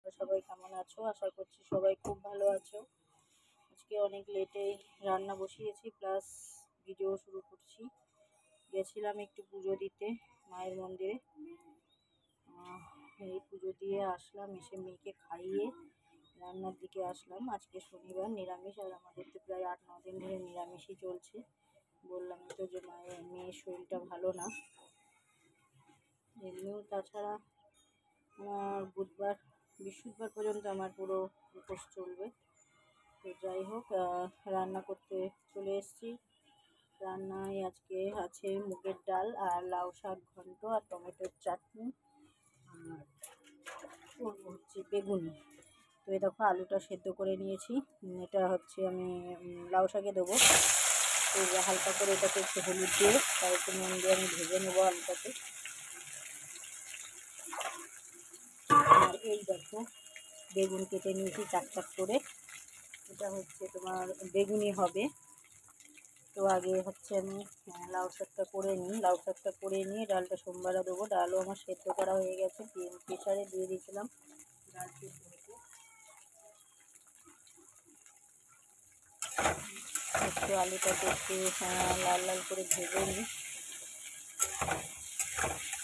তোমরা সবাই কেমন আছো? আশা করছি সবাই খুব ভালো আছো। আজকে অনেক লেটে রান্না বসিয়েছি, প্লাস ভিডিও শুরু করছি। গেছিলাম একটু পুজো দিতে মায়ের মন্দিরে। এই পুজো দিয়ে আসলাম, এসে মেয়েকে খাইয়ে রান্নার দিকে আসলাম। আজকে শনিবার, নিরামিষ, আর আমাদের তো প্রায় 8-9 দিন ধরে নিরামিষই চলছে। বললাম তো যে মেয়ের শরীরটা ভালো না। এমনিও তাছাড়া আমার বুধবার বৃহস্পতিবার পর্যন্ত আমার পুরো উপোস চলবে। তো যাই হোক, রান্না করতে চলে এসেছি। রান্নায় আজকে আছে মুগের ডাল আর লাউ শাক ঘন্ট আর টমেটোর চাটনি, আর হচ্ছে বেগুনি। তো এই দেখো আলুটা সেদ্ধ করে নিয়েছি। এটা হচ্ছে আমি লাউ শাকে দেবো। তো হালকা করে এটাকে একটু হলুদ দিয়ে তার একটু নুন দিয়ে আমি ভেজে নেবো আলুটাকে। আর এই দেখো বেগুন কেটে নিয়েছি চাক চাক করে। এটা হচ্ছে তোমার বেগুনি হবে। তো আগে হচ্ছে আমি লাউ শাকটা করে নিই। লাউ শাকটা করে নিয়ে ডালটা সোমবারে দেবো। ডালও আমার সেদ্ধ করা হয়ে গেছে, প্রেসারে দিয়ে দিয়েছিলাম ডাল সেদ্ধ হতে। একটু আলুটাকে একটু লাল লাল করে ভেজে নিই।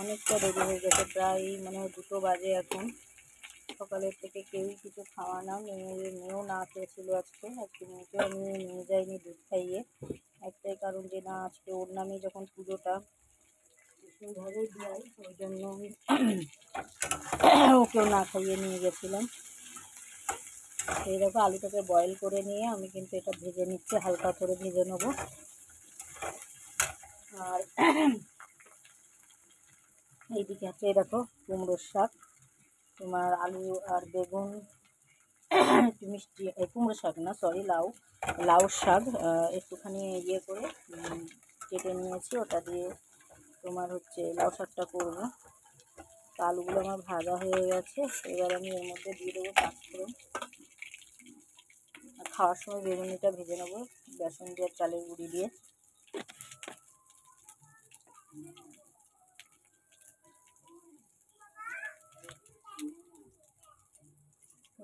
অনেকটা দেরি হয়ে গেছে, প্রায় 2টো বাজে এখন। সকালের থেকে কেউই কিছু খাওয়া না, মেয়েও না খেয়েছিল আজকে। মেয়েকেও আমি নিয়ে যাইনি দুধ খাইয়ে, একটাই কারণ যে না, আজকে ওর নামে যখন পুজোটা সেইভাবে দেয়, ওই জন্য আমি ওকেও না খাইয়ে নিয়ে গেছিলাম। সেই দেখো আলুটাকে বয়েল করে নিয়ে আমি কিন্তু এটা ভেজে নিচ্ছি, হালকা করে ভেজে নেবো। আর এইদিকে আছে দেখো কুমড়োর শাক, তোমার আলু আর বেগুন একটু মিষ্টি, কুমড়ো শাক না সরি লাউ শাক একটুখানি ইয়ে করে কেটে নিয়েছি। ওটা দিয়ে তোমার হচ্ছে লাউ শাকটা করবো। তো আলুগুলো আমার ভাজা হয়ে গেছে, এবার আমি এর মধ্যে দিয়ে দেবো পাঁচফোড়ন। আর খাওয়ার সময় বেগুনিটা ভেজে নেবো বেসন দিয়ে চালের গুঁড়ি দিয়ে।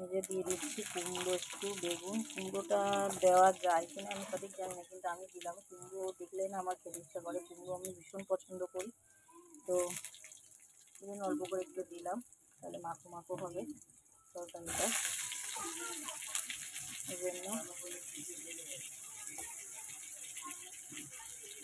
এই যে দিয়ে দিচ্ছি কুমড়ো, একটু বেগুন। কুমড়োটা দেওয়া যায় কিনা আমি সঠিক জানি না, কিন্তু আমি দিলাম। কুমড়ো দেখলে না আমার খেতে ইচ্ছা করে, কুমড়ো আমি ভীষণ পছন্দ করি। তো অল্প করে একটু দিলাম, তাহলে মাখো মাখো হবে তরকারিটা। এই জন্য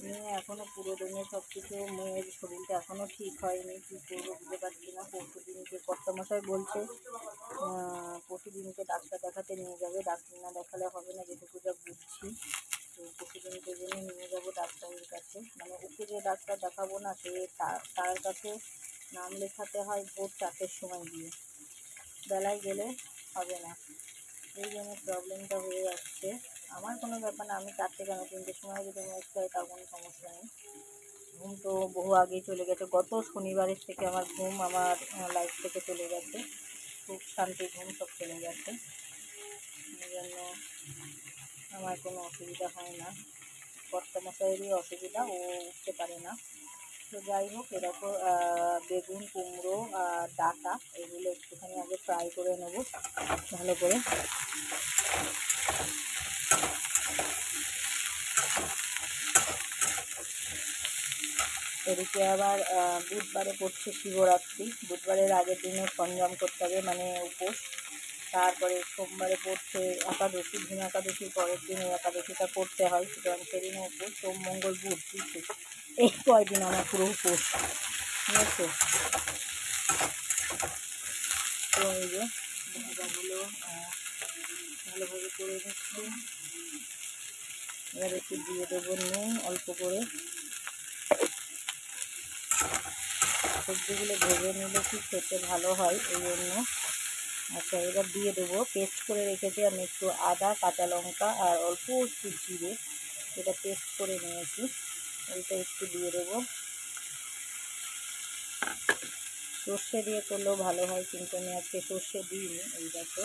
মেয়ে এখনও পুরো দিনে সব কিছু, মেয়ের শরীরটা এখনও ঠিক হয়নি। কী করবো বুঝতে পারছি না। পরশুদিনকে কর্তামশাই বলছে পরশুদিনকে ডাক্তার দেখাতে নিয়ে যাবে। ডাক্তার না দেখালে হবে না, যেটুকু যা বুঝছি। তো পরশুদিনকে জন্য নিয়ে যাবো ডাক্তারের কাছে। ওকে যে ডাক্তার দেখাবো না, সে তার কাছে নাম লেখাতে হয় ভোর 4টের সময় গিয়ে, বেলায় গেলে হবে না। এই জন্য প্রবলেমটা হয়ে যাচ্ছে। আমার কোনো ব্যাপার না, আমি 4টে কেন 3টের সময় যদি মুখ খাই তার কোনো সমস্যা নেই। ঘুম তো বহু আগেই চলে গেছে, গত শনিবারের থেকে আমার ঘুম আমার লাইফ থেকে চলে গেছে। খুব শান্তি ঘুম সব চলে গেছে। এই জন্য আমার কোনো অসুবিধা হয় না। কর্তামশাইয়েরই অসুবিধা, ও উঠতে পারে না। তো যাই হোক, এরকম বেগুন, কুমড়ো আর ডাঁটা এগুলো একটুখানি আগে ফ্রাই করে নেব ভালো করে। এদিকে আবার বুধবারে পড়ছে শিবরাত্রি। বুধবারের আগের দিনে সঞ্জম করতে হবে, উপোস। তারপরে সোমবারে পড়ছে একাদশী, ভীম একাদশীর পরের দিন এই একাদশীটা করতে হয়, সুতরাং সেদিনও উপোস। সোম মঙ্গল বুধ এই কয়দিন আমার পুরো উপোস, ঠিক আছে? তো এই যে ভাজাগুলো ভালোভাবে করে নিচ্ছি। এবার একটু দিয়ে দেবো নুন অল্প করে। সবজিগুলো ভেজে নিলে কি খেতে ভালো হয়, এই জন্য। আচ্ছা, এবার দিয়ে দেবো পেস্ট করে রেখেছি আমি একটু আদা, কাঁচা লঙ্কা আর অল্প একটু জিরে, এটা পেস্ট করে নিয়েছি, ওইটা একটু দিয়ে দেবো। সর্ষে দিয়ে করলেও ভালো হয়, কিন্তু আমি আজকে সর্ষে দিইনি। এই দেখো,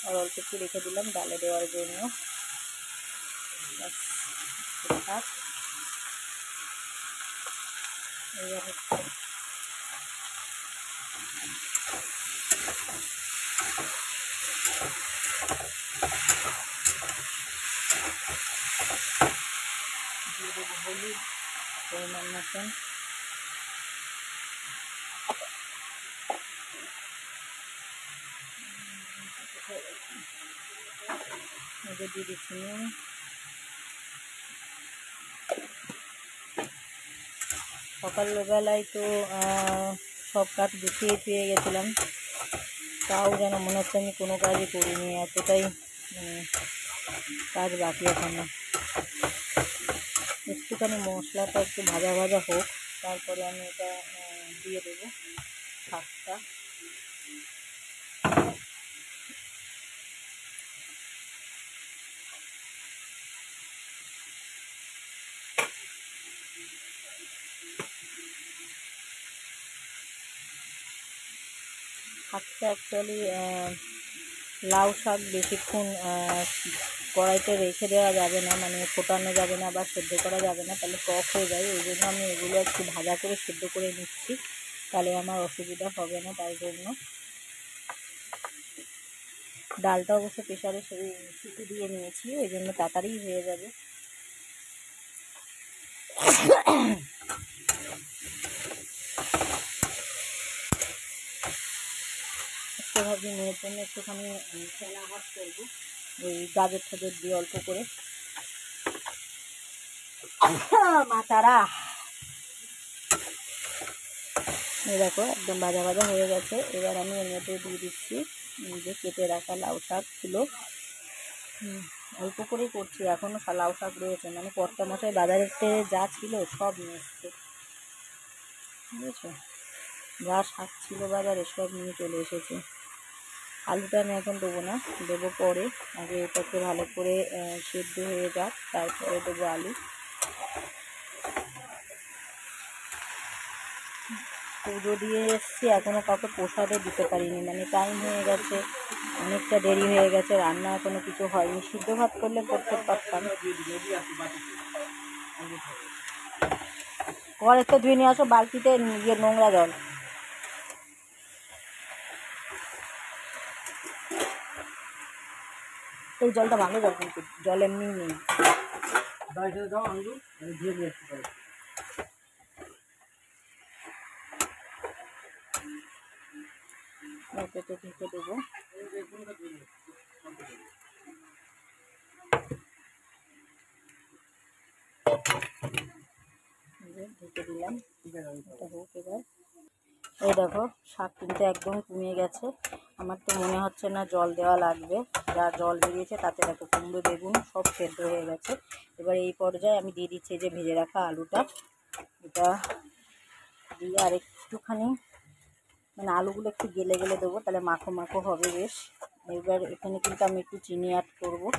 আর অল্প একটু রেখে দিলাম ডালে দেওয়ার জন্য। এবার হচ্ছে দিয়ে দেবো হলুদ পরিমাণ মতন, দিয়ে দিচ্ছি নুন। সকালবেলায় তো সব কাজ গুছিয়ে পেয়ে গেছিলাম, তাও যেন মনে হচ্ছে আমি কোনো কাজই করিনি, এতটাই কাজ বাকি এখনো। একটুখানি মশলাটা একটু ভাজা ভাজা হোক, তারপরে আমি এটা দিয়ে দেবো শাকটা। শাকটা অ্যাকচুয়ালি লাউ শাক বেশিক্ষণ কড়াইতে রেখে দেওয়া যাবে না, মানে ফোটানো যাবে না বা সেদ্ধ করা যাবে না, তাহলে টক হয়ে যায়। ওই জন্য আমি এগুলো একটু ভাজা করে সেদ্ধ করে নিচ্ছি, তাহলে আমার অসুবিধা হবে না। তাই জন্য ডালটা অবশ্য প্রেশারে সিটি দিয়ে নিয়েছি, ওই জন্য তাড়াতাড়ি হয়ে যাবে। একটু ভাবছি মেয়ের জন্য একটুখানি চেনা ভাত করবো, ওই গাজর ঠাজর দিয়ে অল্প করে। মাতারা এই দেখো একদম ভাজা ভাজা হয়ে গেছে। এবার আমি এর মধ্যে দিয়ে দিচ্ছি যে কেটে রাখা লাউ শাকগুলো। অল্প করেই করছি, এখনও লাউ শাক রয়েছে, মানে কর্তামশাই বাজারেতে যা ছিল সব নিয়ে এসছে, বুঝেছো? যা শাক ছিল বাজারে সব নিয়ে চলে এসেছে। আলুটা আমি এখন দেবো না, দেবো পরে, আগে এটাকে ভালো করে সেদ্ধ হয়ে যাক, তারপরে দেবো আলু। পুজো দিয়ে এসছি, এখনও কাউকে প্রসাদও দিতে পারিনি, মানে টাইম হয়ে গেছে, অনেকটা দেরি হয়ে গেছে, রান্না এখনো কিছু হয়নি। সিদ্ধ ভাত করলে করতে পারতাম। ঘরে তো ধুয়ে নিয়ে আসো বালতিতে গিয়ে নোংরা জল। এই জলটা ভালো জল, কিন্তু জল এমনি নেই। এটাতে ঢেকে দেবো। ঢেকে দিলাম, এটা হোক এবার। এই দেখো শাক কিন্তু একদম কমিয়ে গেছে, আমার তো মনে হচ্ছে না জল দেওয়া লাগবে। যা জল বেরিয়েছে তাতে দেখো কুমড়ো বেগুন সব সেদ্ধ হয়ে গেছে। এবার এই পর্যায়ে আমি দিয়ে দিচ্ছি যে ভেজে রাখা আলুটা, এটা দিয়ে আর একটুখানি, মানে আলুগুলো একটু গেলে গেলে দেবো, তাহলে মাখো মাখো হবে বেশ। এবার এখানে কিন্তু আমি একটু চিনি অ্যাড করবো।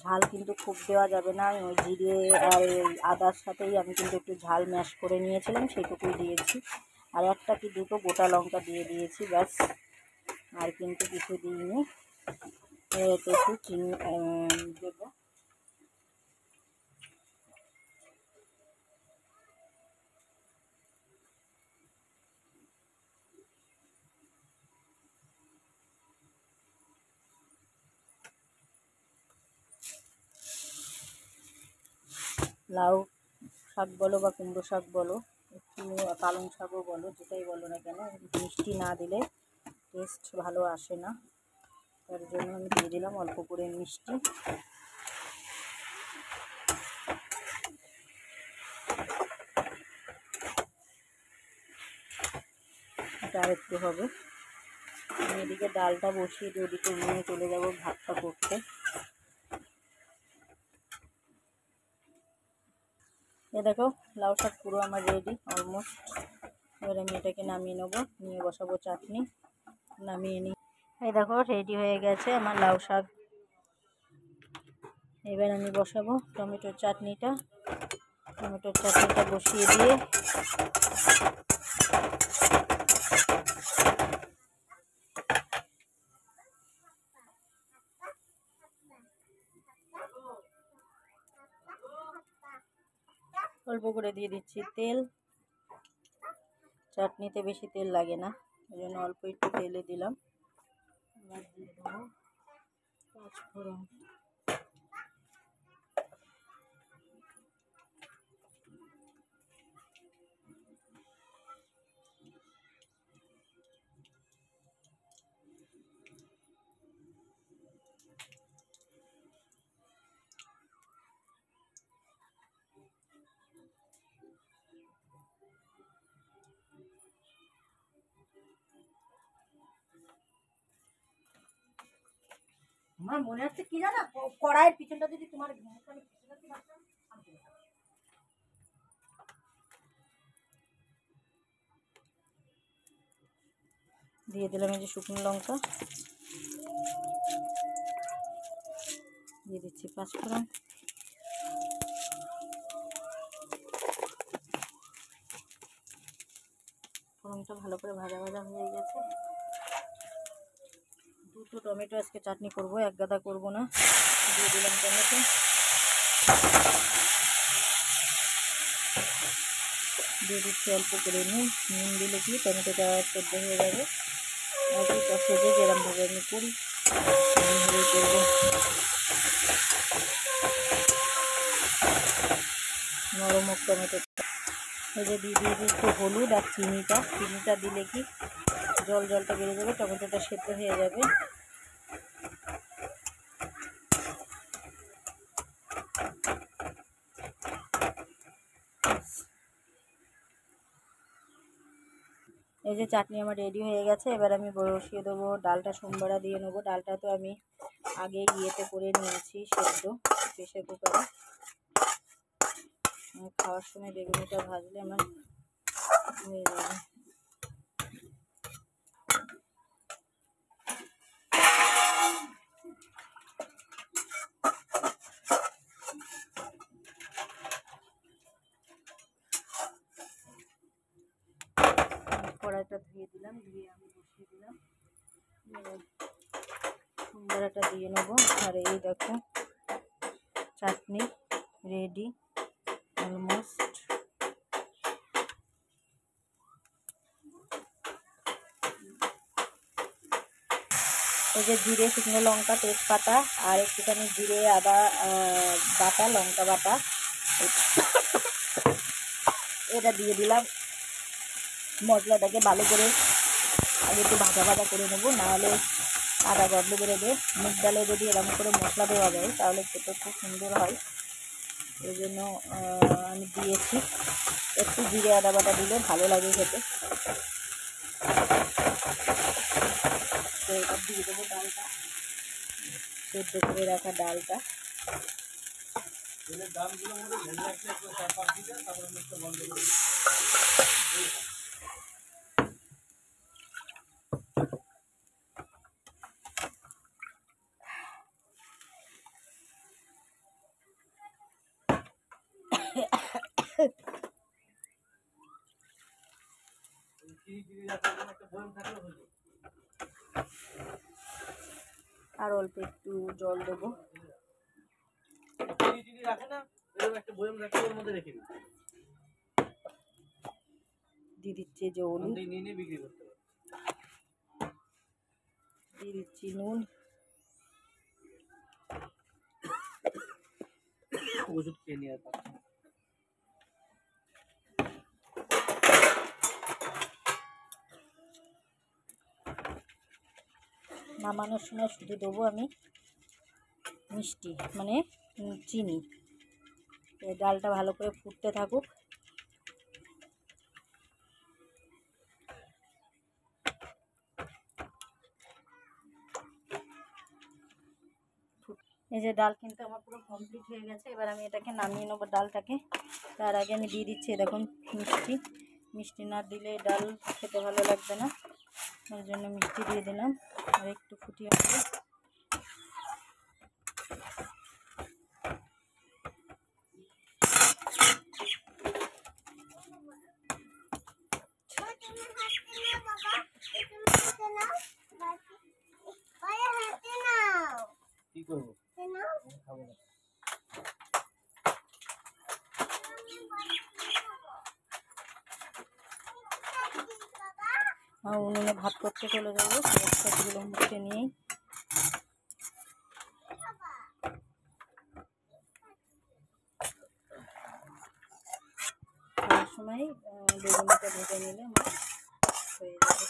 ঝাল কিন্তু খুব দেওয়া যাবে না, ওই জিরে আর আদার সাথেই আমি কিন্তু একটু ঝাল ম্যাশ করে নিয়েছিলাম, সেইটুকুই দিয়েছি। আর একটা কি দুটো গোটা লঙ্কা দিয়ে দিয়েছি, ব্যাস, আর কিন্তু কিছু দিইনি। এতে একটু চিনি দেবো। লাউ শাক বলো বা কুমড়ো শাক বলো, একটু পালং শাকও বলো, যেটাই বলো না কেন, মিষ্টি না দিলে টেস্ট ভালো আসে না। তার জন্য আমি দিয়ে দিলাম অল্প করে মিষ্টি। এটা আর একটু হবে। আমি এদিকে ডালটা বসিয়ে দিয়ে ওদিকে নিয়ে চলে যাবো ভাতটা করতে। এ দেখো লাউ শাক পুরো আমার রেডি অলমোস্ট। এবার আমি এটাকে নামিয়ে নেবো, নিয়ে বসাবো চাটনি, নামিয়ে নিই। এই দেখো রেডি হয়ে গেছে আমার লাউ শাক। এবার আমি বসাবো টমেটোর চাটনিটা। টমেটোর চাটনিটা বসিয়ে দিয়ে অল্প করে দিয়ে দিচ্ছি তেল। চাটনিতে বেশি তেল লাগে না, ওই জন্য অল্প একটু তেলে দিলাম। এবার দিয়ে দেবো পাঁচফোড়ন। আমার মনে হচ্ছে কি জানো, কড়াইয়ের পিছনটা যদি তোমার দিয়ে দিলাম এই যে শুকনো লঙ্কা, দিয়ে দিচ্ছি পাঁচফোড়ন, ফোড়নটা ভালো করে ভাজা ভাজা হয়ে গেছে। দুটো টমেটো আজকে চাটনি করব, এক গাদা করব না। দিয়ে দিলাম টমেটো, দিয়ে দিচ্ছি অল্প করে নুন। নুন দিলে কি টমেটোটা সেদ্ধ হয়ে যাবে। অল্প সেদ্ধ যেরকমভাবে আমি করি এরকমভাবে করবো। নরম হোক টমেটো। এই যে দিয়ে দিচ্ছি হলুদ আর চিনিটা দিলে কি জলটা বেড়ে যাবে, টমেটোটা সেদ্ধ হয়ে যাবে। এই যে চাটনি আমার রেডি হয়ে গেছে। এবার আমি বসিয়ে দেবো ডালটা, সোমবারা দিয়ে নেবো। ডালটা তো আমি আগে ইয়েতে করে নিয়েছি সেদ্ধ, প্রেসার কুকারে। খাওয়ার সময় বেগুনিটা ভাজলে আমার হয়ে যাবে। কড়াইটা ধুয়ে দিলাম, ধুয়ে আমি বসিয়ে দিলাম। সোমবারাটা দিয়ে নেবো। আর এই দেখো চাটনি রেডি অলমোস্ট। এই যে জিরে, শুকনো লঙ্কা, তেজপাতা আর একটুখানি জিরে, আদা বাটা, লঙ্কা বাটা, এটা দিয়ে দিলাম। মশলাটাকে ভালো করে আগে একটু ভাজা ভাজা করে নেবো, নাহলে আদা গন্ধ বেরোবে। মুগ ডালে যদি এরকম করে মশলা দেওয়া যায় তাহলে খেতে খুব সুন্দর হয়। এই জন্য আমি দিয়েছি। একটু জিরে আদা বাটা দিলে ভালো লাগে খেতে। তো এবার দিয়ে দেবো ডালটা, সেদ্ধ করে রাখা ডালটা। আর অল্প একটু জল দেবো। দিয়ে দিচ্ছি যে হলুদ, দিয়ে দিচ্ছি নুন, ওষুধ খেয়ে নিয়ে নামানোর সময় শুধু দেবো আমি মিষ্টি, মানে চিনি। এই ডালটা ভালো করে ফুটতে থাকুক। এই যে ডাল কিন্তু আমার পুরো কমপ্লিট হয়ে গেছে। এবার আমি এটাকে নামিয়ে নেবো ডালটাকে। তার আগে আমি দিয়ে দিচ্ছি দেখুন মিষ্টি না দিলে ডাল খেতে ভালো লাগবে না, ওই জন্য মিষ্টি দিয়ে দিলাম। আর একটু ফুটিয়ে নেবো। কি করবো? খাবো না। উনুনে ভাত করতে চলে যাবো। সবজিগুলো মুখে নিয়েই খাওয়ার সময় বেগুনিটা ভেজে নিলে আমার হয়ে যাবে।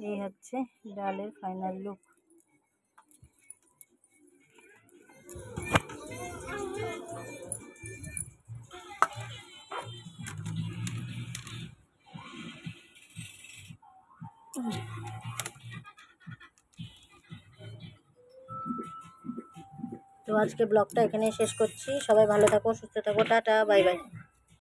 এই হচ্ছে ডালের ফাইনাল লুক। তো আজকে ব্লগটা এখানেই শেষ করছি। সবাই ভালো থাকো, সুস্থ থাকো, টাটা, বাই বাই।